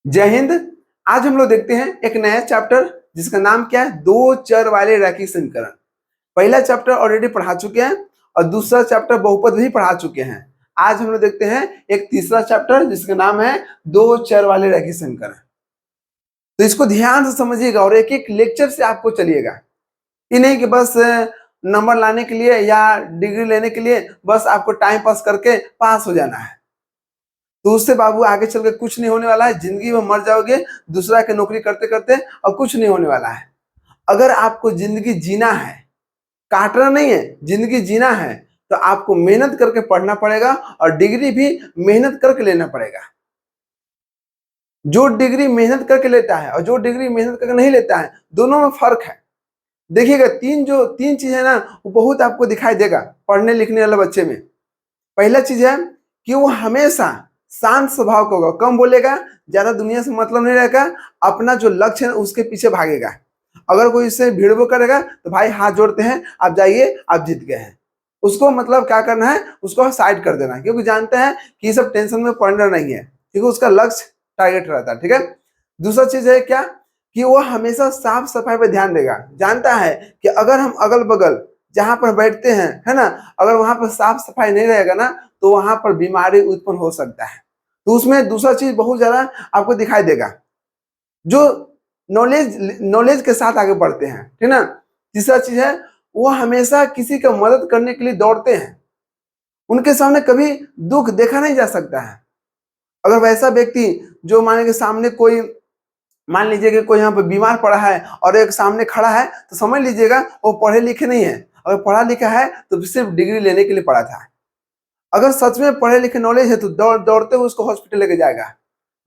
जय हिंद। आज हम लोग देखते हैं एक नया चैप्टर जिसका नाम क्या है, दो चर वाले रैखिक समीकरण। पहला चैप्टर ऑलरेडी पढ़ा चुके हैं और दूसरा चैप्टर बहुपद भी पढ़ा चुके हैं। आज हम लोग देखते हैं एक तीसरा चैप्टर जिसका नाम है दो चर वाले रैखिक समीकरण। तो इसको ध्यान से समझिएगा और एक एक लेक्चर से आपको चलिएगा। ये नहीं कि बस नंबर लाने के लिए या डिग्री लेने के लिए बस आपको टाइम पास करके पास हो जाना है, तो उससे बाबू आगे चल के कुछ नहीं होने वाला है। जिंदगी में मर जाओगे दूसरा की नौकरी करते करते और कुछ नहीं होने वाला है। अगर आपको जिंदगी जीना है, काटना नहीं है, जिंदगी जीना है, तो आपको मेहनत करके पढ़ना पड़ेगा और डिग्री भी मेहनत करके लेना पड़ेगा। जो डिग्री मेहनत करके लेता है और जो डिग्री मेहनत करके नहीं लेता है, दोनों में फर्क है। देखिएगा तीन चीज है ना, वो बहुत आपको दिखाई देगा पढ़ने लिखने वाले बच्चे में। पहला चीज है कि वो हमेशा शांत स्वभाव का होगा, कम बोलेगा, ज्यादा दुनिया से मतलब नहीं रहेगा, अपना जो लक्ष्य है उसके पीछे भागेगा। अगर कोई इससे भिड़बो करेगा तो भाई हाथ जोड़ते हैं, आप जाइए, आप जीत गए हैं। उसको मतलब क्या करना है, उसको साइड कर देना, क्योंकि जानते हैं कि ये सब टेंशन में पड़ना नहीं है, क्योंकि उसका लक्ष्य टारगेट रहता है। ठीक है। दूसरा चीज है क्या कि वो हमेशा साफ सफाई पर ध्यान देगा। जानता है कि अगर हम अगल बगल जहां पर बैठते हैं, है ना, अगर वहां पर साफ सफाई नहीं रहेगा ना, तो वहां पर बीमारी उत्पन्न हो सकता है। तो उसमें दूसरा चीज बहुत ज्यादा आपको दिखाई देगा, जो नॉलेज के साथ आगे बढ़ते हैं। ठीक ना। तीसरा चीज है वो हमेशा किसी का मदद करने के लिए दौड़ते हैं। उनके सामने कभी दुख देखा नहीं जा सकता है। अगर वैसा व्यक्ति जो माने के सामने कोई, मान लीजिए कि कोई यहाँ पे बीमार पड़ा है और एक सामने खड़ा है, तो समझ लीजिएगा वो पढ़े लिखे नहीं है। अगर पढ़ा लिखा है तो सिर्फ डिग्री लेने के लिए पढ़ा था। अगर सच में पढ़े लिखे नॉलेज है तो दौड़ते हुए उसको हॉस्पिटल लेके जाएगा।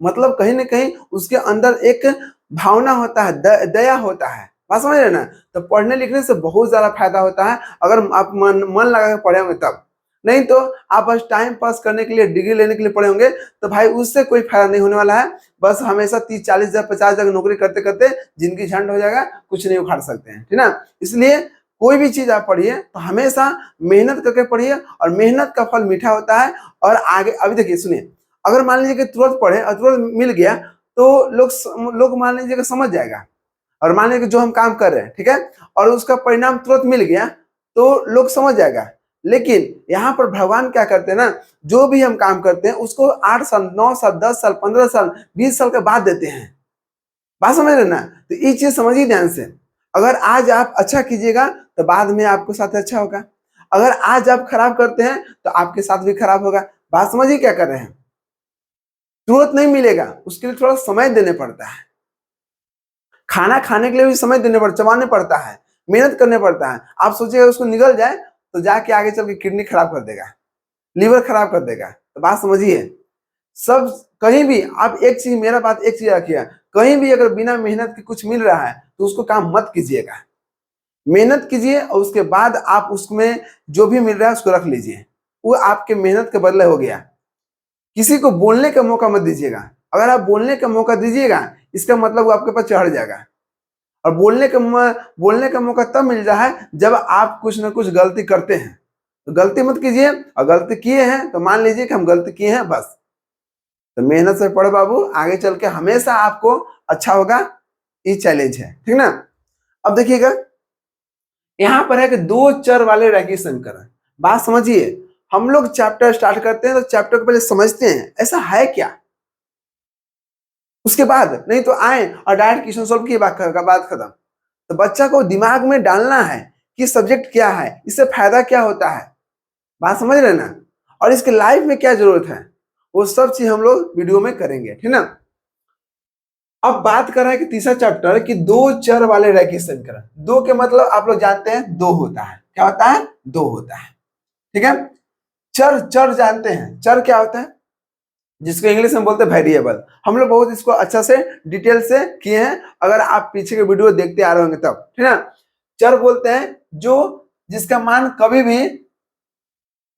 मतलब कहीं ना कहीं उसके अंदर एक भावना होता है, दया होता है। बात समझ रहे ना। तो पढ़ने लिखने से बहुत ज्यादा फायदा होता है अगर आप मन लगा के पढ़े होंगे तब। नहीं तो आप बस टाइम पास करने के लिए, डिग्री लेने के लिए पढ़े होंगे, तो भाई उससे कोई फायदा नहीं होने वाला है। बस हमेशा 30-40 हजार 50 हजार नौकरी करते करते जिंदगी झंड हो जाएगा, कुछ नहीं उखाड़ सकते हैं। ठीक ना। इसलिए कोई भी चीज आप पढ़िए तो हमेशा मेहनत करके पढ़िए, और मेहनत का फल मीठा होता है। और आगे अभी देखिए, सुनिए, अगर मान लीजिए कि तुरंत पढ़े और तुरंत मिल गया तो लोग मान लीजिए कि समझ जाएगा। और मान लीजिए कि जो हम काम कर रहे हैं, ठीक है, और उसका परिणाम तुरंत मिल गया तो लोग समझ जाएगा। लेकिन यहाँ पर भगवान क्या करते हैं ना, जो भी हम काम करते हैं उसको 8 साल 9 साल 10 साल 15 साल 20 साल के बाद देते हैं। बात समझ रहे ना। तो ये चीज समझिए ध्यान से। अगर आज आप अच्छा कीजिएगा तो बाद में आपके साथ अच्छा होगा। अगर आज आप खराब करते हैं तो आपके साथ भी खराब होगा। बात समझिए क्या कर रहे हैं। तुरंत नहीं मिलेगा, उसके लिए थोड़ा समय देने पड़ता है। खाना खाने के लिए भी समय देने पड़ता, चबाने पड़ता है, मेहनत करने पड़ता है। आप सोचिएगा उसको निगल जाए तो जाके आगे चल के किडनी खराब कर देगा, लीवर खराब कर देगा। तो बात समझिए। सब कहीं भी आप एक चीज, मेरा बात एक चीज रखिए, कहीं भी अगर बिना मेहनत के कुछ मिल रहा है तो उसको काम मत कीजिएगा। मेहनत कीजिए और उसके बाद आप उसमें जो भी मिल रहा है उसको रख लीजिए। वो आपके मेहनत के बदले हो गया। किसी को बोलने का मौका मत दीजिएगा। अगर आप बोलने का मौका दीजिएगा, इसका मतलब वो आपके पास चढ़ जाएगा। और बोलने का मौका तब मिल रहा है जब आप कुछ ना कुछ गलती करते हैं। तो गलती मत कीजिए, और गलती किए हैं तो मान लीजिए कि हम गलती किए हैं बस। तो मेहनत से पढ़ो बाबू, आगे चल के हमेशा आपको अच्छा होगा। ये चैलेंज है। ठीक ना। अब देखिएगा, यहाँ पर है कि दो चर वाले रैखिक समीकरण। बात समझिए। हम लोग चैप्टर स्टार्ट करते हैं तो चैप्टर को पहले समझते हैं ऐसा है क्या, उसके बाद नहीं तो आए और डायरेक्ट क्वेश्चन सॉल्व की बात खत्म। तो बच्चा को दिमाग में डालना है कि सब्जेक्ट क्या है, इससे फायदा क्या होता है। बात समझ रहे ना। और इसके लाइफ में क्या जरूरत है, वो सब चीज हम लोग वीडियो में करेंगे। ठीक ना। अब बात कर रहे हैं कि तीसरा चैप्टर कि दो चर वाले रैखिक समीकरण। दो के मतलब आप लोग जानते हैं, दो होता है। क्या होता है, दो होता है। ठीक है। चर चर जानते हैं, चर क्या होता है, जिसको इंग्लिश में बोलते हैं वेरिएबल। हम लोग बहुत इसको अच्छा से डिटेल से किए हैं, अगर आप पीछे के वीडियो देखते आ रहे होंगे तब। ठीक है। चर बोलते हैं जो जिसका मान कभी भी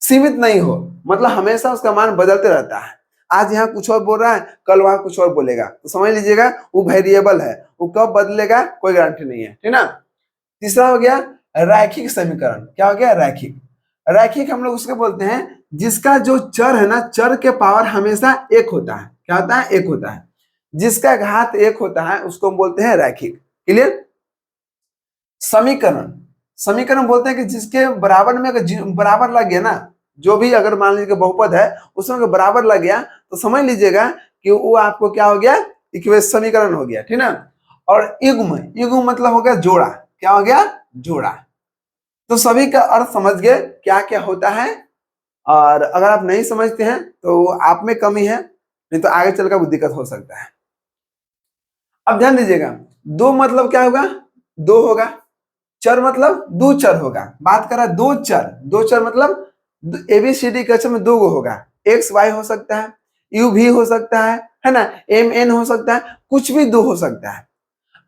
सीमित नहीं हो, मतलब हमेशा उसका मान बदलते रहता है। आज यहाँ कुछ और बोल रहा है, कल वहां कुछ और बोलेगा, तो समझ लीजिएगा वो वेरिएबल है, वो कब बदलेगा कोई गारंटी नहीं है। ठीक ना। तीसरा हो गया रैखिक समीकरण। क्या हो गया, रैखिक। रैखिक हम लोग उसके बोलते हैं जिसका जो चर है ना, चर के पावर हमेशा एक होता है। क्या होता है, एक होता है। जिसका घात 1 होता है उसको हम बोलते हैं रैखिक। क्लियर? समीकरण, समीकरण बोलते हैं कि जिसके बराबर में अगर बराबर लग गया ना, जो भी अगर मान लीजिए बहुपद है उसमें अगर बराबर लग गया तो समझ लीजिएगा कि वो आपको क्या हो गया, इक्वेशन, समीकरण हो गया, ठीक ना। और युग्म, युग्म मतलब हो गया जोड़ा, क्या हो गया, जोड़ा। तो सभी का अर्थ समझ गए क्या क्या होता है। और अगर आप नहीं समझते हैं तो आप में कमी है, नहीं तो आगे चलकर वो दिक्कत हो सकता है। अब ध्यान दीजिएगा, दो मतलब क्या होगा, दो होगा। चर मतलब दो चर होगा। बात कर रहा है दो चर, दो चर मतलब एबीसीडी के अक्षर में दो गो होगा। एक्स वाई हो सकता है, यू भी हो सकता है ना, एम एन हो सकता है, कुछ भी दो हो सकता है।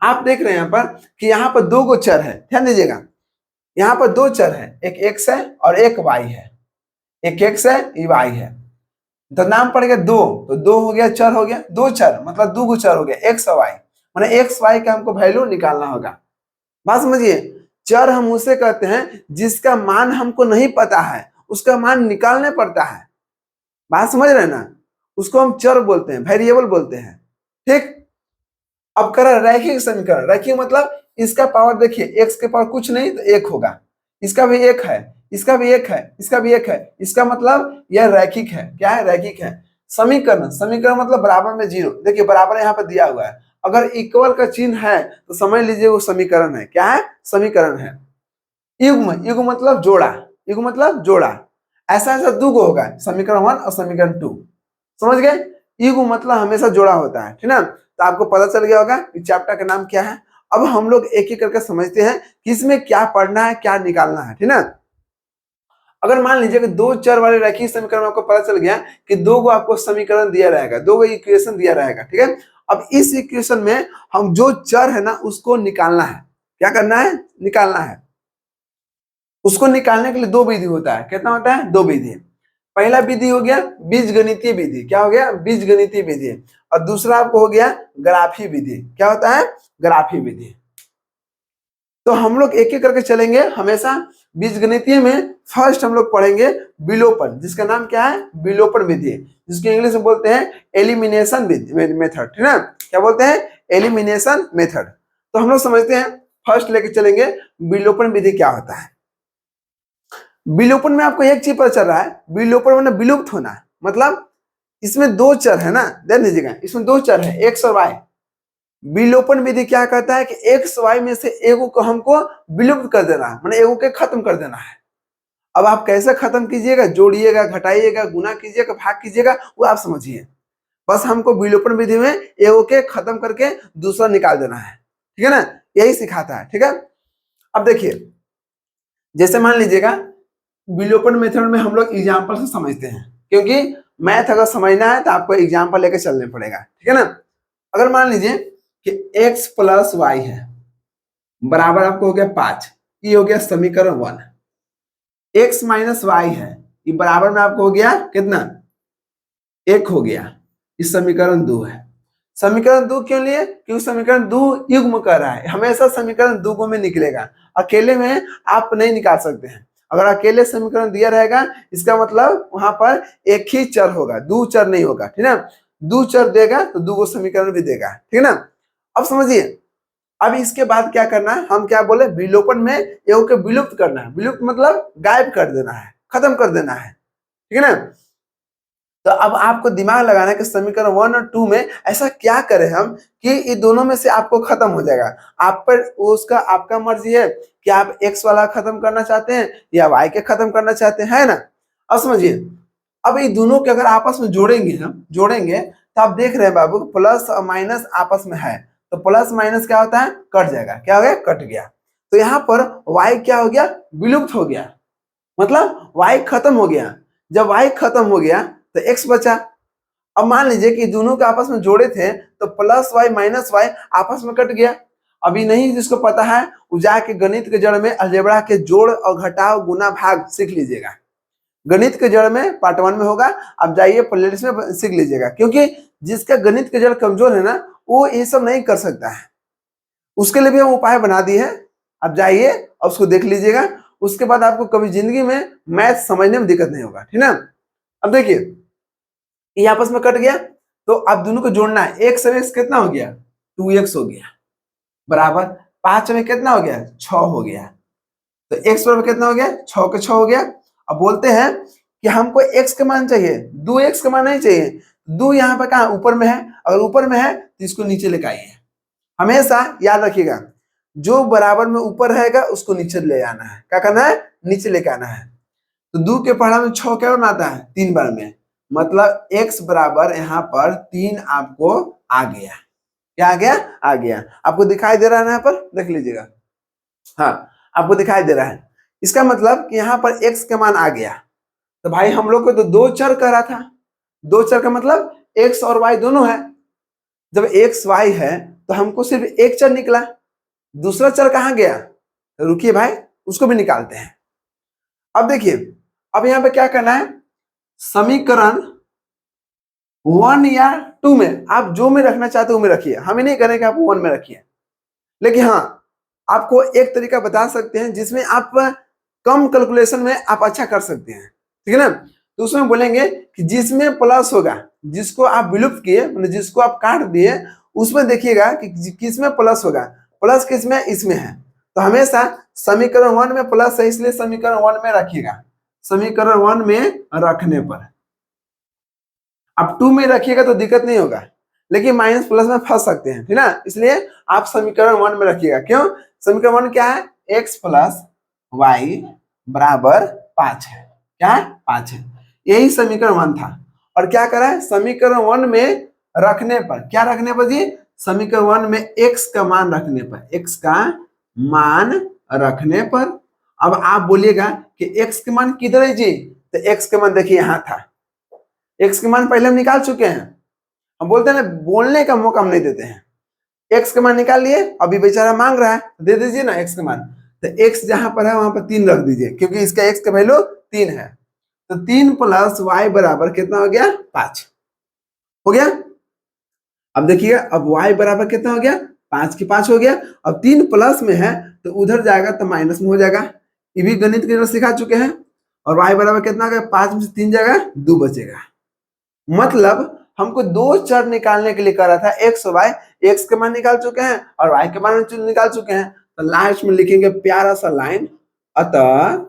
आप देख रहे हैं यहाँ पर कि यहाँ पर दो गो चर है, ध्यान दीजिएगा, यहाँ पर दो चर है, एक एक्स है और एक वाई है, एक एक्स है ये वाई है। तो नाम पड़ गया दो, तो दो हो गया, चर हो गया, दो चर मतलब दो गो चर हो गया, एक्स और वाई, माने एक्स वाई का हमको वैल्यू निकालना होगा। बात समझिए, चर हम उसे कहते हैं जिसका मान हमको नहीं पता है, उसका मान निकालने पड़ता है। बात समझ रहे हैं ना, उसको हम चर बोलते हैं, वेरिएबल बोलते हैं। ठीक। अब करा रैखिक समीकरण, रैखिक मतलब इसका पावर देखिए, एक्स के पावर कुछ नहीं तो एक होगा, इसका भी एक है, इसका भी एक है, इसका भी एक है, इसका मतलब यह रैखिक है। क्या है, रैखिक है। समीकरण, समीकरण मतलब बराबर में जीरो, देखिए बराबर यहाँ पर दिया हुआ है, अगर इक्वल का चिन्ह है तो समझ लीजिए वो समीकरण है। क्या है, समीकरण है। युग्म, युग्म मतलब जोड़ा, युग्म मतलब जोड़ा। ऐसा ऐसा दो गो होगा, समीकरण 1 और समीकरण 2, समझ गए। युग्म मतलब हमेशा जोड़ा होता है, ठीक ना। तो आपको पता चल गया होगा कि चैप्टर का नाम क्या है। अब हम लोग एक एक करके समझते हैं कि इसमें क्या पढ़ना है, क्या निकालना है, ठीक ना। अगर मान लीजिए कि दो चर वाले रैखिक समीकरण में आपको पता चल गया कि दो गो आपको समीकरण दिया रहेगा, दो गो इक्वेशन दिया रहेगा, ठीक है। अब इस इक्वेशन में हम जो चर है ना उसको निकालना है। क्या करना है, निकालना है। उसको निकालने के लिए दो विधि होता है। कितना होता है, दो विधि। पहला विधि हो गया बीजगणितीय विधि, क्या हो गया, बीजगणितीय विधि। और दूसरा आपको हो गया ग्राफी विधि। क्या होता है, ग्राफी विधि। तो हम लोग एक एक करके चलेंगे हमेशा। बीजगणितीय में फर्स्ट हम लोग पढ़ेंगे विलोपन, जिसका नाम क्या है, विलोपन विधि, जिसको इंग्लिश में बोलते हैं एलिमिनेशन मेथड, ठीक ना। क्या बोलते हैं, एलिमिनेशन मेथड। तो हम लोग समझते हैं, फर्स्ट लेके चलेंगे विलोपन विधि क्या होता है। विलोपन में आपको एक चीज पता चल रहा है, विलोपन मतलब विलुप्त होना, मतलब इसमें दो चर है ना, ध्यान दीजिएगा, इसमें दो चर है एक्स और वाई। विलोपन विधि क्या कहता है कि एक्स वाई में से एगो को हमको विलुप्त कर देना है, मतलब एगो के खत्म कर देना है। अब आप कैसे खत्म कीजिएगा, जोड़िएगा, घटाइएगा, गुना कीजिएगा, भाग कीजिएगा, वो आप समझिए। बस हमको विलोपन विधि में एगो के खत्म करके दूसरा निकाल देना है, ठीक है ना, यही सिखाता है, ठीक है। अब देखिए, जैसे मान लीजिएगा विलोपन मेथड में हम लोग एग्जाम्पल से समझते हैं, क्योंकि मैथ अगर समझना है तो आपको एग्जाम्पल लेके चलने पड़ेगा, ठीक है ना। अगर मान लीजिए कि x प्लस वाई है बराबर आपको हो गया 5, ये हो गया समीकरण 1। x माइनस वाई है, ये बराबर में आपको हो गया कितना, 1 हो गया, इस समीकरण 2 है। समीकरण 2 क्यों लिए, क्योंकि समीकरण 2 युग्म कर रहा है, हमेशा समीकरण 2 गो में निकलेगा, अकेले में आप नहीं निकाल सकते हैं। अगर अकेले समीकरण दिया रहेगा इसका मतलब वहां पर एक ही चर होगा, दो चर नहीं होगा, ठीक है। दो चर देगा तो दो गो समीकरण भी देगा, ठीक है ना। अब समझिए, अब इसके बाद क्या करना है, हम क्या बोले, विलोपन में एगो के विलुप्त करना है। विलुप्त मतलब गायब कर देना है, खत्म कर देना है, ठीक है ना। तो अब आपको दिमाग लगाना है कि समीकरण 1 और 2 में ऐसा क्या करें हम कि ये दोनों में से आपको खत्म हो जाएगा। आप पर उसका, आपका मर्जी है कि आप x वाला खत्म करना चाहते हैं या y के खत्म करना चाहते हैं, है ना। अब समझिए, अब ये दोनों के अगर आपस में जोड़ेंगे, हम जोड़ेंगे तो आप देख रहे हैं बाबू, प्लस और माइनस आपस में है, तो प्लस माइनस क्या होता है, कट जाएगा। क्या हो गया, कट गया। तो यहाँ पर y क्या हो गया, विलुप्त हो गया, मतलब y खत्म हो गया। जब y खत्म हो गया तो x बचा। अब मान लीजिए कि दोनों के आपस में जोड़े थे तो प्लस वाई माइनस वाई आपस में कट गया। अभी नहीं जिसको पता है वो जाके गणित के जड़ में अलजेब्रा के जोड़ और घटाव गुना भाग सीख लीजिएगा। गणित के जड़ में पार्ट 1 में होगा, अब जाइए प्लेलिस्ट में सीख लीजिएगा, क्योंकि जिसका गणित के जड़ कमजोर है ना वो ये सब नहीं कर सकता है। उसके लिए भी हम उपाय बना दिए हैं, अब जाइए और उसको देख लीजिएगा। उसके बाद आपको कभी जिंदगी में मैथ समझने में दिक्कत नहीं होगा, ठीक है ना। अब देखिए, ये आपस में कट गया, तो अब दोनों को जोड़ना है। एक्स और एक्स कितना हो गया, 2x हो गया, बराबर 5 में कितना हो गया, 6 हो गया। तो x बराबर कितना हो गया, 6 के 6 हो गया। अब बोलते हैं कि हमको x का मान चाहिए, 2x का मान नहीं चाहिए। 2 यहाँ पर कहाँ, ऊपर में है, अगर ऊपर में है तो इसको नीचे लेकर आइए। हमेशा याद रखिएगा, जो बराबर में ऊपर रहेगा उसको नीचे ले आना है। क्या करना है, नीचे लेके आना है। तो 2 के पहाड़ा में 6 क्या बनाता है, 3 बार में, मतलब x बराबर यहाँ पर 3 आपको आ गया। क्या आ गया, आ गया। आपको दिखाई दे रहा है ना, यहाँ पर देख लीजिएगा, हाँ आपको दिखाई दे रहा है। इसका मतलब कि यहाँ पर x का मान आ गया। तो भाई हम लोग को तो 2 चर कह रहा था, 2 चर का मतलब x और y दोनों है। जब x y है तो हमको सिर्फ एक चर निकला, दूसरा चर कहाँ गया, तो रुकिए भाई उसको भी निकालते हैं। अब देखिए, अब यहाँ पे क्या करना है, समीकरण 1 या 2 में आप जो में रखना चाहते हो में रखिए, हमें नहीं करें कि आप 1 में रखिए। लेकिन हाँ, आपको एक तरीका बता सकते हैं जिसमें आप कम कैलकुलेशन में आप अच्छा कर सकते हैं, ठीक है ना। तो उसमें बोलेंगे कि जिसमें प्लस होगा, जिसको आप विलुप्त किए, मतलब जिसको आप काट दिए, उसमें देखिएगा कि किसमें प्लस होगा। प्लस किसमें, इसमें है। तो हमेशा समीकरण 1 में प्लस है, इसलिए समीकरण 1 में रखिएगा। समीकरण 1 में रखने पर आप 2 में रखिएगा तो दिक्कत नहीं होगा, लेकिन माइनस प्लस में फंस सकते हैं, ठीक ना। इसलिए आप समीकरण 1 में रखिएगा। क्यों, समीकरण 1 क्या है, x प्लस वाई बराबर 5 है। क्या है, 5 है। यही समीकरण 1 था। और क्या करा है, समीकरण 1 में रखने पर, क्या रखने पर जी, समीकरण 1 में x का मान रखने पर, x का मान रखने पर। अब आप बोलिएगा कि x का मान किधर है जी, तो x का मान देखिए यहां था। x के मान पहले हम निकाल चुके हैं। हम बोलते हैं ना, बोलने का मौका हम नहीं देते हैं। x का मान निकाल लिए, अभी बेचारा मांग रहा है, दे दीजिए ना x का मान। तो x जहां पर है वहां पर 3 रख दीजिए, क्योंकि इसका x का वैल्यू 3 है। तो 3 प्लस y बराबर कितना हो गया, 5 हो गया। अब देखिए, अब y बराबर कितना हो गया, 5 की 5 हो गया। अब 3 प्लस में है तो उधर जाएगा तो माइनस में हो जाएगा। ये भी गणित के सिखा चुके हैं। और y बराबर कितना हो गया, 5 में से 3 जाएगा, 2 बचेगा। मतलब हमको 2 चर निकालने के लिए कह रहा था, एक्स और वाई। एक्स के मान निकाल चुके हैं और वाई के मान निकाल चुके हैं। तो लास्ट में लिखेंगे प्यारा सा लाइन, अतः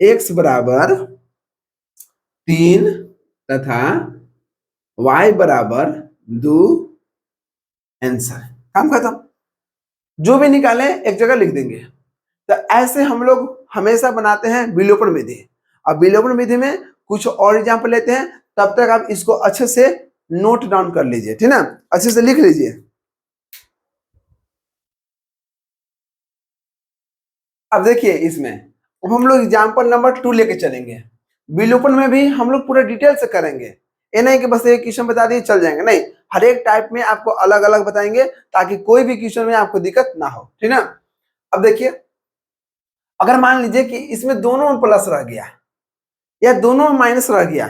एक्स बराबर 3 तथा वाई बराबर 2, आंसर, काम खत्म। जो भी निकाले एक जगह लिख देंगे। तो ऐसे हम लोग हमेशा बनाते हैं विलोपन विधि। अब विलोपन विधि में कुछ और एग्जाम्पल लेते हैं, तब तक आप इसको अच्छे से नोट डाउन कर लीजिए, ठीक ना, अच्छे से लिख लीजिए। अब देखिए इसमें, अब हम लोग एग्जाम्पल नंबर 2 लेके चलेंगे। विलोपन में भी हम लोग पूरा डिटेल से करेंगे। ये नहीं कि बस एक क्वेश्चन बता दिए चल जाएंगे, नहीं, हर एक टाइप में आपको अलग अलग बताएंगे, ताकि कोई भी क्वेश्चन में आपको दिक्कत ना हो, ठीक ना। अब देखिए, अगर मान लीजिए कि इसमें दोनों में प्लस रह गया या दोनों में माइनस रह गया,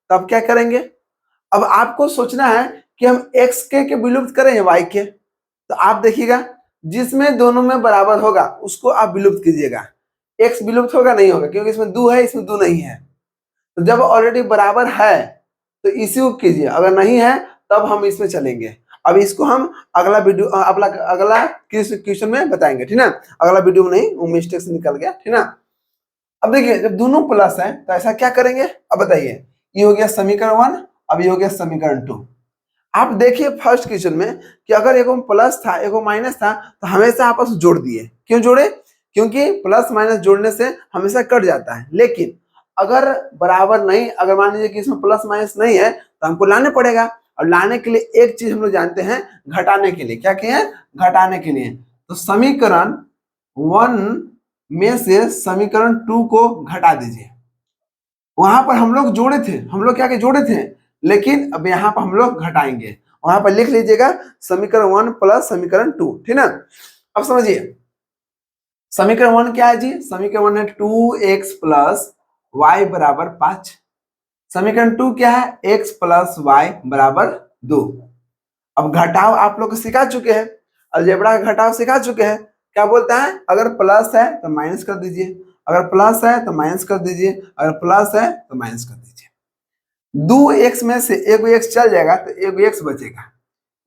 तब क्या करेंगे। अब आपको सोचना है कि हम x के विलुप्त करें या y के। तो आप देखिएगा, जिसमें दोनों में बराबर होगा उसको आप विलुप्त कीजिएगा। x विलुप्त होगा, नहीं होगा, क्योंकि इसमें 2 है, इसमें 2 नहीं है। तो जब ऑलरेडी बराबर है तो इसी को कीजिए, अगर नहीं है तब हम इसमें चलेंगे। अब इसको हम अगला वीडियो, अगला क्वेश्चन में बताएंगे, ठीक ना। अगला वीडियो में नहीं, वो मिस्टेक से निकल गया, ठीक ना। अब देखिए, जब दोनों प्लस है तो ऐसा क्या करेंगे, अब बताइए। ये हो गया समीकरण 1, अब ये हो गया समीकरण 2। आप देखिए फर्स्ट क्वेश्चन में कि अगर एगो प्लस था एगो माइनस था, तो हमेशा आपस में जोड़ दिए। क्यों जोड़े, क्योंकि प्लस माइनस जोड़ने से हमेशा कट जाता है। लेकिन अगर बराबर नहीं, अगर मान लीजिए कि इसमें प्लस माइनस नहीं है, तो हमको लाने पड़ेगा। और लाने के लिए एक चीज हम लोग जानते हैं, घटाने के लिए। क्या किए, घटाने के लिए। तो समीकरण 1 में से समीकरण 2 को घटा दीजिए। वहां पर हम लोग जोड़े थे, हम लोग क्या के जोड़े थे, लेकिन अब यहाँ पर हम लोग घटाएंगे। वहां पर लिख लीजिएगा समीकरण 1 प्लस समीकरण 2, ठीक ना। अब समझिए, समीकरण 1 क्या है जी, समीकरण 1 है 2x प्लस वाई बराबर 5। समीकरण 2 क्या है, x प्लस वाई बराबर 2। अब घटाव आप लोग सिखा चुके हैं, अलजेब्रा का घटाव सिखा चुके हैं। क्या बोलता है, अगर प्लस है तो माइनस कर दीजिए, अगर प्लस है तो माइनस कर दीजिए, अगर प्लस है तो माइनस कर दीजिए। दो एक्स में से एक एक्स चल जाएगा तो एक एक्स बचेगा।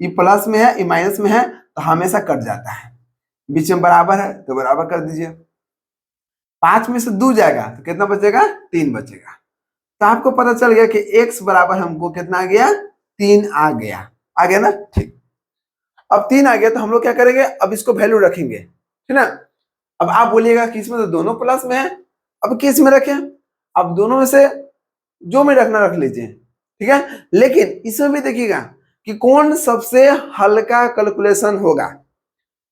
ये प्लस में है, ये माइनस में है, तो हमेशा कट जाता है। बीच में बराबर है तो बराबर कर दीजिए। 5 में से 2 जाएगा तो कितना बचेगा? 3 बचेगा। तो आपको पता चल गया कि x बराबर हमको कितना आ गया? 3 आ गया। आ गया ना? ठीक। अब 3 आ गया तो हम लोग क्या करेंगे? अब इसको वैल्यू रखेंगे, ठीक ना। अब आप बोलिएगा कि इसमें तो दोनों प्लस में है, अब किस में रखें? अब दोनों में से जो में रखना रख लीजिए, ठीक है। लेकिन इसमें भी देखिएगा कि कौन सबसे हल्का कैलकुलेशन होगा।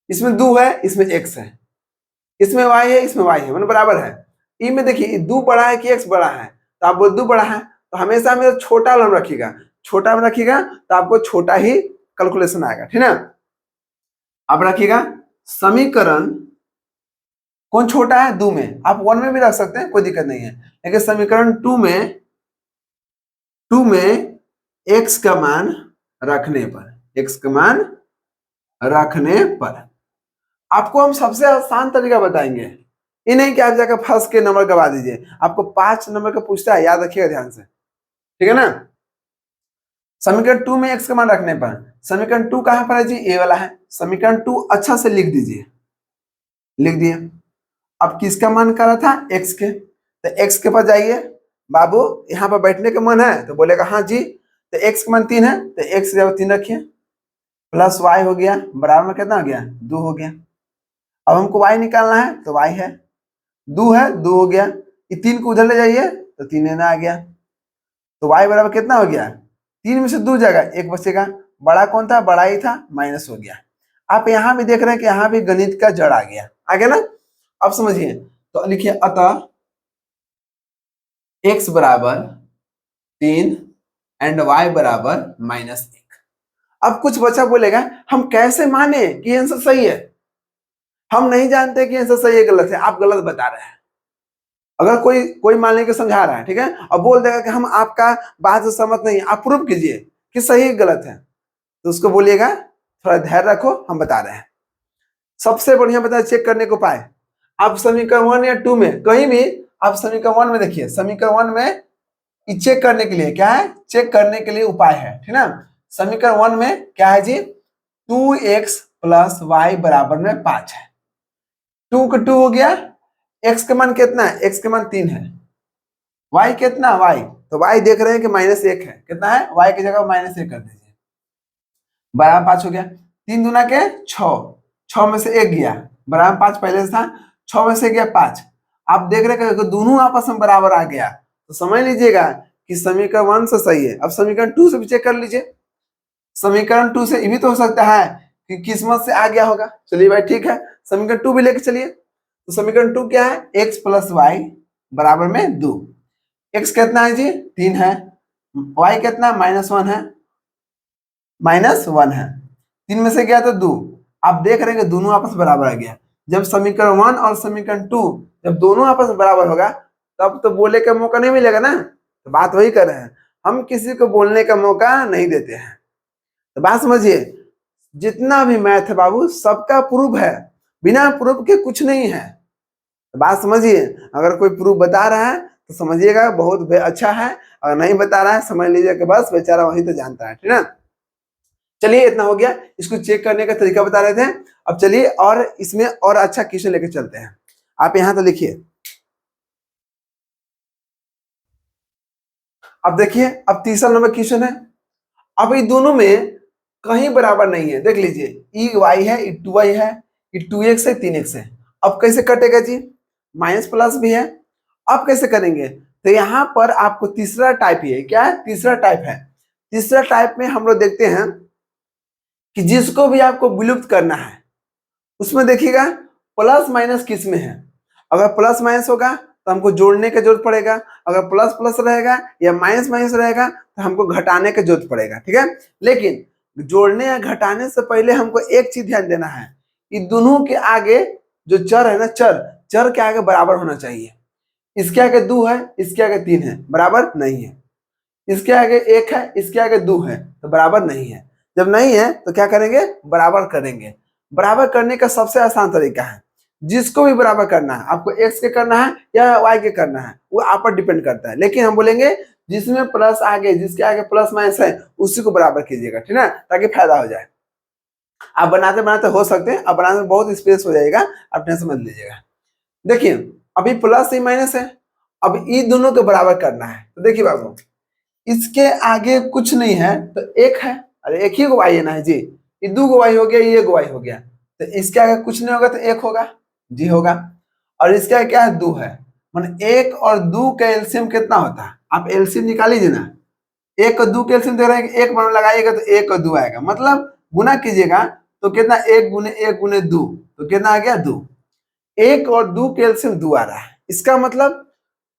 इसमें 2 है, इसमें x है, इसमें y है, इसमें y है, मतलब बराबर है। ई में देखिए 2 बड़ा है कि x बड़ा है, तो आप बोल 2 बड़ा है तो हमेशा मेरा छोटा वाला रखिएगा, छोटा में रखिएगा तो आपको छोटा ही कैलकुलेशन आएगा, ठीक ना। अब रखिएगा समीकरण कौन छोटा है? 2 में। आप 1 में भी रख सकते हैं, कोई दिक्कत नहीं है, लेकिन समीकरण 2 में x का मान रखने पर, x का मान रखने पर आपको हम सबसे आसान तरीका बताएंगे। ये नहीं कि आप जाकर फंस के नंबर गवा दीजिए। आपको 5 नंबर का पूछता है, याद रखिएगा ध्यान से, ठीक है ना। समीकरण 2 में x का मान रखने पर, समीकरण 2 कहां पर है जी? ए वाला है। समीकरण 2 अच्छा से लिख दीजिए, लिख दिए। अब किसका मान कर रहा था? x के, तो x के पास जाइए। बाबू यहाँ पर बैठने का मन है तो बोलेगा हाँ जी, तो x का मान 3 है तो x जब 3 रखिए, प्लस y हो गया, बराबर में कितना हो गया? 2 हो गया। अब हमको y निकालना है तो y है 2 है, 2 हो गया। ये 3 को उधर ले जाइए तो 3 लेना आ गया, तो y बराबर कितना हो गया? 3 में से 2 जाएगा, 1 बचेगा। बड़ा कौन था? बड़ा ही था, माइनस हो गया। आप यहाँ भी देख रहे हैं कि यहाँ भी गणित का जड़ आ गया, आ गया ना। अब समझिए, तो लिखिए अतः x बराबर 3 एंड y बराबर -1। अब कुछ बच्चा बोलेगा हम कैसे माने कि आंसर सही है? हम नहीं जानते कि आंसर सही है गलत है, आप गलत बता रहे हैं। अगर कोई कोई मान लेके समझा रहा है, ठीक है, और बोल देगा कि हम आपका बात से सहमत नहीं, आप प्रूव कीजिए कि सही है गलत है, तो उसको बोलिएगा थोड़ा धैर्य रखो, हम बता रहे हैं। सबसे बढ़िया बता चेक करने को पाए, आप समीकरण 1 या 2 में कहीं भी आप समीकरण 1 में देखिए, समीकरण 1 में चेक करने के लिए क्या है? चेक करने के लिए उपाय है, ठीक ना। समीकरण 1 में क्या है जी? 2x प्लस वाई बराबर में 5 है। 2 का 2 हो गया, x का मान कितना है? x का मान 3 है, y कितना? y, तो y देख रहे हैं कि -1 है, कितना है? y की जगह -1 कर दीजिए, बराबर 5 हो गया। 3 दूना के 6, 6 में से 1 गया, बराबर 5 पहले से था, 6 में से गया 5। आप देख रहे हैं कि दोनों आपस में बराबर आ गया, तो समझ लीजिएगा कि समीकरण 1 से सही है। अब समीकरण 2 से भी चेक कर लीजिए, समीकरण 2 से ये भी तो हो सकता है कि किस्मत से आ गया होगा। चलिए भाई ठीक है, समीकरण 2 भी लेके चलिए। तो समीकरण 2 क्या है? x प्लस वाई बराबर में 2। x कितना है जी? 3 है, y कितना? -1 है, -1 है, 3 में से गया तो 2। आप देख रहे हैं कि दोनों आपस बराबर आ गया। जब समीकरण 1 और समीकरण 2 जब दोनों आपस बराबर होगा तब तो बोले का मौका नहीं मिलेगा ना। तो बात वही कर रहे हैं, हम किसी को बोलने का मौका नहीं देते हैं। तो बात समझिए, जितना भी मैथ है बाबू सबका प्रूफ है, बिना प्रूफ के कुछ नहीं है। तो बात समझिए, अगर कोई प्रूफ बता रहा है तो समझिएगा बहुत अच्छा है, अगर नहीं बता रहा है समझ लीजिए कि बस बेचारा वही तो जानता है, ठीक है। चलिए इतना हो गया, इसको चेक करने का तरीका बता रहे थे। अब चलिए और इसमें और अच्छा क्वेश्चन लेके चलते हैं। आप यहां तो लिखिए, अब देखिए, अब तीसरा नंबर क्वेश्चन है। अब ये दोनों में कहीं बराबर नहीं है, देख लीजिए, ई वाई है, ई 2y है, ई 2x है, 3x है। अब कैसे कटेगा जी? माइनस प्लस भी है, अब कैसे करेंगे? तो यहाँ पर आपको तीसरा टाइप ही है, क्या है? तीसरा टाइप है। तीसरा टाइप में हम लोग देखते हैं कि जिसको भी आपको विलुप्त करना है उसमें देखिएगा प्लस माइनस किस में है। अगर प्लस माइनस होगा तो हमको जोड़ने की जरूरत पड़ेगा, अगर प्लस प्लस रहेगा या माइनस माइनस रहेगा तो हमको घटाने की जरूरत पड़ेगा, ठीक है। लेकिन जोड़ने या घटाने से पहले हमको एक चीज ध्यान देना है, कि दोनों के आगे जो चर है ना, चर चर के आगे बराबर होना चाहिए। इसके आगे 2 है, इसके आगे 3 है, बराबर नहीं है। इसके आगे 1 है, इसके आगे 2 है, तो बराबर नहीं है। जब नहीं है तो क्या करेंगे? बराबर करेंगे। बराबर करने का सबसे आसान तरीका है, जिसको भी बराबर करना है, आपको x के करना है या y के करना है, वो आप पर डिपेंड करता है। लेकिन हम बोलेंगे जिसमें प्लस आगे, जिसके आगे प्लस माइनस है उसी को बराबर कीजिएगा, ठीक है ना, ताकि फायदा हो जाए। आप बनाते बनाते हो सकते हैं, अब बनाने में बहुत स्पेस हो जाएगा, आप टेंशन मत लीजिएगा। देखिए अभी प्लस ही माइनस है, अब ये दोनों को बराबर करना है। तो देखिए बाबू, इसके आगे कुछ नहीं है तो एक है, अरे एक ही गो y है ना जी, ये दो गो y हो गया, ये गो y हो गया, तो इसके आगे कुछ नहीं होगा तो एक होगा, जी होगा। और इसके आगे क्या है, दो है, मतलब एक और दो का एलसीएम कितना होता है, आप एलसीएम निकाल लीजिए ना। एक और दो का एलसीएम दे रहे हैं, एक बार लगाइएगा तो एक और दो आएगा, मतलब गुना कीजिएगा तो कितना, एक गुने दो, तो कितना आ गया, दो। एक और दो का एलसीएम दो आ रहा है, इसका मतलब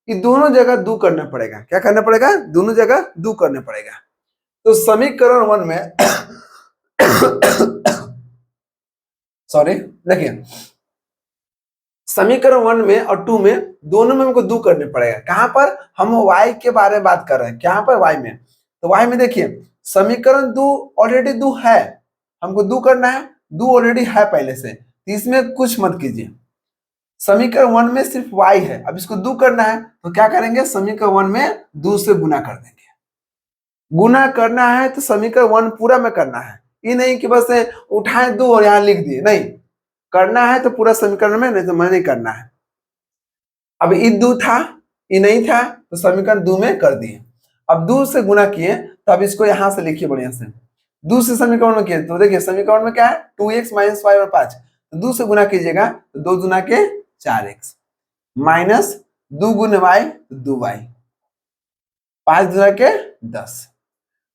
कि दोनों जगह दो करना पड़ेगा। क्या करना पड़ेगा, दोनों जगह दो करना पड़ेगा। तो समीकरण 1 में सॉरी, देखिए समीकरण 1 में और 2 में दोनों में हमको दो करने पड़ेगा। कहां पर, हम y के बारे में बात कर रहे हैं, कहां पर, y में। तो y में देखिए समीकरण 2 ऑलरेडी दो है, हमको दो करना है, दो ऑलरेडी है पहले से, तो इसमें कुछ मत कीजिए। समीकरण 1 में सिर्फ y है, अब इसको दो करना है तो क्या करेंगे, समीकरण 1 में दो से गुना कर देंगे। गुना करना है तो समीकरण 1 पूरा में करना है, ये नहीं कि बस उठाए दो और यहाँ लिख दिए, नहीं, करना है तो पूरा समीकरण में, नहीं तो मैं नहीं करना है। अब ये दो था, ये नहीं था, तो समीकरण 2 में कर दिए। अब 2 से गुना किए तो अब इसको यहां से लिखिए बढ़िया से, 2 से समीकरण में किए तो देखिए समीकरण में क्या है, 2x माइनस 5 और 5, तो 2 से गुना कीजिएगा तो 2 गुना के 4x माइनस 2 गुने y तो 2y, 5 गुना के 10।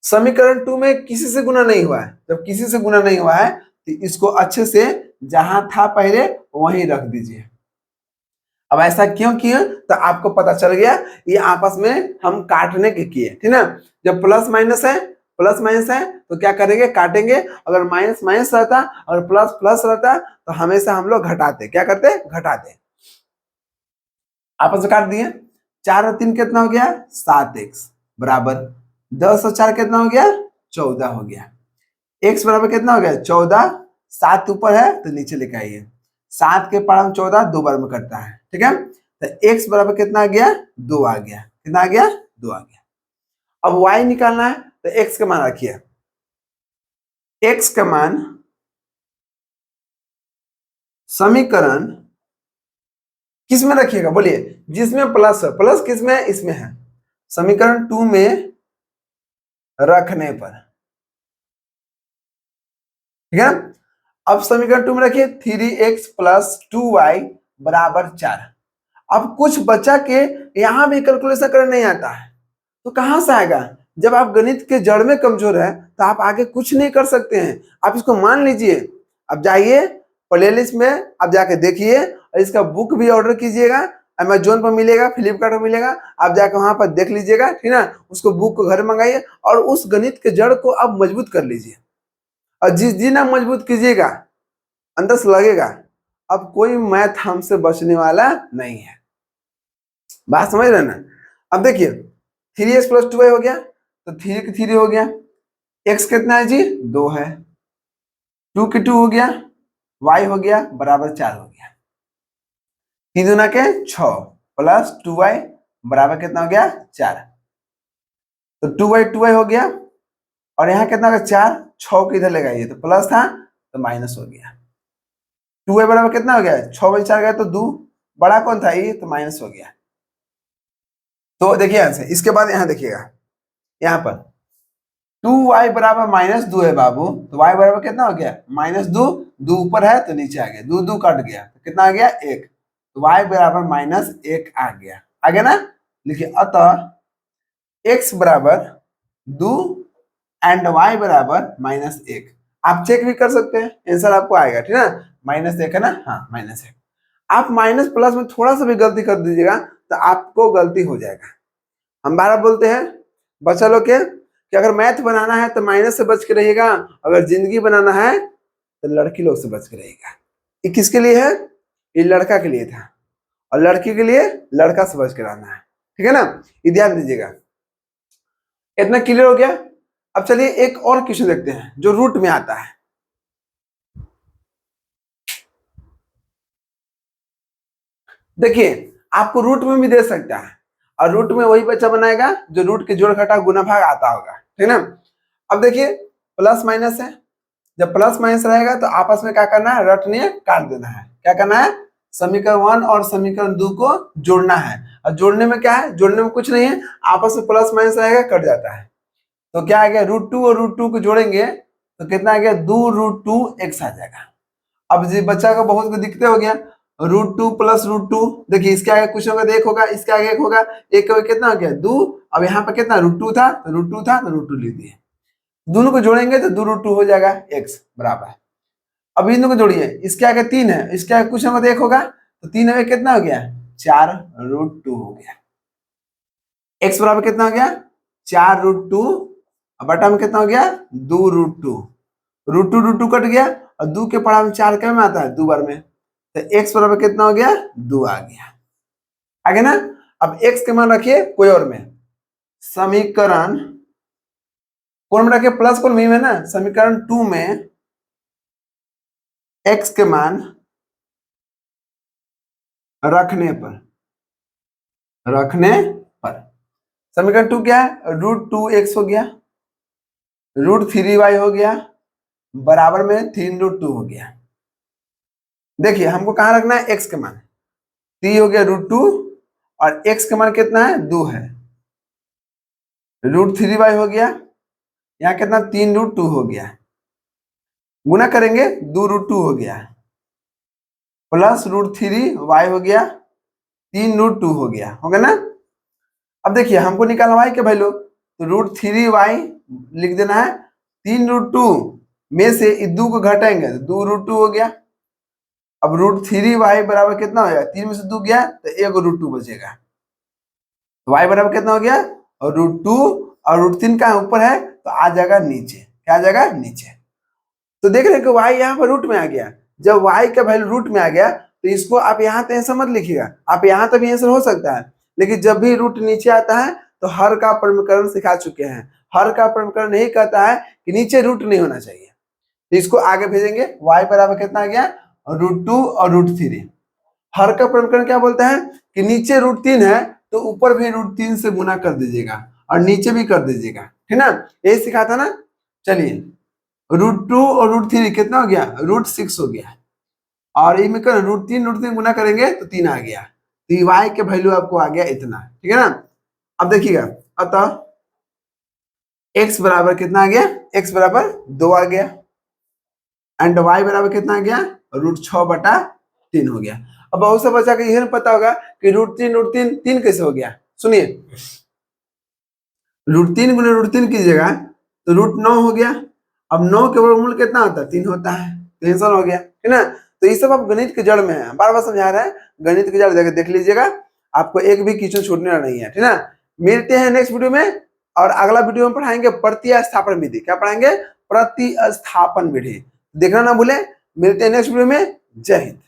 समीकरण 2 में किसी से गुना नहीं हुआ है, जब किसी से गुना नहीं हुआ है तो इसको अच्छे से जहां था पहले वहीं रख दीजिए। अब ऐसा क्यों किए, तो आपको पता चल गया ये आपस में हम काटने के किए, ठीक ना। जब प्लस माइनस है, प्लस माइनस है तो क्या करेंगे, काटेंगे। अगर माइनस माइनस रहता, अगर प्लस प्लस रहता तो हमेशा हम लोग घटाते, क्या करते, घटाते। आपस में काट दिए, 4 और 3 कितना हो गया, 7x बराबर 10 और 4 कितना हो गया, 14 हो गया। x बराबर कितना हो गया, 14, 7 ऊपर है तो नीचे लेके आइए, 7 के पावर 14 दो बार में करता है, ठीक है। तो x बराबर कितना आ गया, 2 आ गया, कितना आ गया, 2 आ गया। अब y निकालना है तो x का मान रखिए, x का मान समीकरण किस में रखिएगा, बोलिए, जिसमें प्लस है, प्लस किस में है, इसमें है, समीकरण 2 में रखने पर, ठीक है। अब समीकरण 2 में रखिए 3x प्लस 2y बराबर 4। अब कुछ बचा के यहां भी कैलकुलेशन करने नहीं आता है तो कहां से आएगा, जब आप गणित के जड़ में कमजोर है तो आप आगे कुछ नहीं कर सकते हैं। आप इसको मान लीजिए, अब जाइए प्लेलिस्ट में, आप जाके देखिए और इसका बुक भी ऑर्डर कीजिएगा, अमेजोन पर मिलेगा, फ्लिपकार्ट पर मिलेगा, आप जाके वहां पर देख लीजिएगा, ठीक ना। उसको बुक को घर मंगाइए और उस गणित के जड़ को आप मजबूत कर लीजिए। और जिस दिन आप मजबूत कीजिएगा अंदर से लगेगा अब कोई मैथ हमसे बचने वाला नहीं है। बात समझ रहे ना। अब देखिए 3x प्लस 2y हो गया तो 3 की 3 हो गया, x कितना है जी, 2 है, 2 की 2 हो गया, y हो गया बराबर 4 हो गया, 3 दूना के 6 प्लस 2y बराबर कितना हो गया, 4। तो 2y हो गया और यहाँ कितना होगा, 4, 6 को इधर लगाइए तो प्लस था तो माइनस हो गया। 2y बराबर कितना हो गया, 6 बजे 4 गया तो 2, बड़ा कौन था ये, तो माइनस हो गया। तो देखिए आंसर, इसके बाद यहाँ देखिएगा, यहाँ पर 2y बराबर माइनस 2 है बाबू, तो y बराबर कितना हो गया, माइनस 2, 2 ऊपर है तो नीचे आ गया, 2 2 कट गया तो कितना आ गया, 1, तो y बराबर माइनस 1 आ गया, ना। लिखिए अतः x बराबर 2 एंड y बराबर माइनस 1। आप चेक भी कर सकते हैं, आंसर आपको आएगा, ठीक है ना, माइनस 1 है ना, हाँ माइनस 1। आप माइनस प्लस में थोड़ा सा भी गलती कर दीजिएगा तो आपको गलती हो जाएगा। हम बार बोलते हैं बच्चा लोग के कि अगर मैथ बनाना है तो माइनस से बच के रहिएगा, अगर जिंदगी बनाना है तो लड़की लोग से बच के रहिएगा। ये किसके लिए है, ये लड़का के लिए था, और लड़की के लिए लड़का से बच के रहना है, ठीक है ना, ये ध्यान दीजिएगा। इतना क्लियर हो गया। अब चलिए एक और क्वेश्चन देखते हैं जो रूट में आता है। देखिए आपको रूट में भी दे सकता है, और रूट में वही बच्चा बनाएगा जो रूट के जोड़ घटा गुना भाग आता होगा, ठीक ना। अब देखिए प्लस माइनस है, जब प्लस माइनस रहेगा तो आपस में क्या करना है, रटने काट देना है। क्या करना है, समीकरण 1 और समीकरण 2 को जोड़ना है। और जोड़ने में क्या है, जोड़ने में कुछ नहीं है, आपस में प्लस माइनस रहेगा कट जाता है। तो क्या आ गया, √2 और √2 को जोड़ेंगे तो कितना आ गया, 2√2x आ जाएगा। अब जी बच्चा को बहुत को दिक्कत हो गया, √2 प्लस √2, देखिए इसके आगे कुछ होगा तो एक होगा, इसके आगे एक होगा, एक का कितना हो गया 2। अब यहाँ पे कितना √2 था तो √2 था तो √2 लिख दिए। दोनों को जोड़ेंगे तो 2√2 हो जाएगा, x बराबर। अब इन दोनों को जोड़िए, इसके आगे 3 है, इसके आगे कुछ होगा तो एक होगा, तो 3 में कितना हो गया 4√2 हो गया। x बराबर कितना हो गया 4√2, बटा में कितना हो गया 2√2, √2 कट गया और 2 के पढ़ा में 4 क्या में आता है 2 बार में, तो x बराबर कितना हो गया 2 आ गया। आगे ना, अब x के मान रखिए कोई और में, समीकरण कौन में रखिए, प्लस कौन में ना, समीकरण 2 में x के मान रखने पर समीकरण 2 क्या है, √2x हो गया, √3y हो गया, बराबर में 3√2 हो गया। देखिए हमको कहां रखना है, x के मान, 3 हो गया √2 और x के मान कितना है 2 है, √3y हो गया, यहाँ कितना 3√2 हो गया, गुना करेंगे 2√2 हो गया, प्लस √3y हो गया, 3√2 हो गया, होगा ना। अब देखिए हमको निकालना y के वैल्यू, तो √3y लिख देना है, 3√2 में से 2 को घटाएंगे तो 2√2 हो गया। अब √3y बराबर कितना हो जाएगा, 3 में से 2 गया तो 1 √2 बचेगा, तो y बराबर कितना हो गया, और √2 और √3 का ऊपर है तो आ जाएगा नीचे, क्या आ जाएगा नीचे। तो देख रहे हैं कि y यहाँ पर रूट में आ गया, जब y का वैल्यू रूट में आ गया तो इसको आप यहाँ तो ऐसा मत लिखिएगा, आप यहाँ तक भी आंसर हो सकता है, लेकिन जब भी रूट नीचे आता है तो हर का प्रमीकरण सिखा चुके हैं, हर का प्रमीकरण नहीं कहता है कि नीचे रूट नहीं होना चाहिए, तो इसको आगे भेजेंगे। y बराबर कितना आ गया, √2 और √3। हर का प्रमीकरण क्या बोलता है कि नीचे √3 है तो ऊपर भी √3 से गुना कर दीजिएगा और नीचे भी कर दीजिएगा, ठीक ना, यही सिखा था ना। चलिए √2 और √3 कितना हो गया, √6 हो गया, और इनमें कर √3 गुना करेंगे तो 3 आ गया, तो y के वैल्यू आपको आ गया इतना, ठीक है ना। अब देखिएगा, अतः x बराबर कितना आ गया, x बराबर 2 आ गया, एंड y बराबर कितना आ गया, √6/3 हो गया। अब बहुत सा बच्चा को यह नहीं पता होगा कि √3 कैसे हो गया, सुनिए, √3 गुना √3 कीजिएगा तो √9 हो गया। अब 9 के वर्गमूल कितना होता है, 3 होता है, तो आंसर हो गया, है ना। तो ये सब आप गणित के जड़ में है, बार बार समझा रहे हैं, गणित के जड़ देख लीजिएगा, आपको एक भी क्वेश्चन छूटने वाला नहीं है, ठीक ना। मिलते हैं नेक्स्ट वीडियो में, और अगला वीडियो में पढ़ाएंगे प्रतिस्थापन विधि। क्या पढ़ाएंगे, प्रतिस्थापन विधि, देखना ना भूले। मिलते हैं नेक्स्ट वीडियो में, जय हिंद।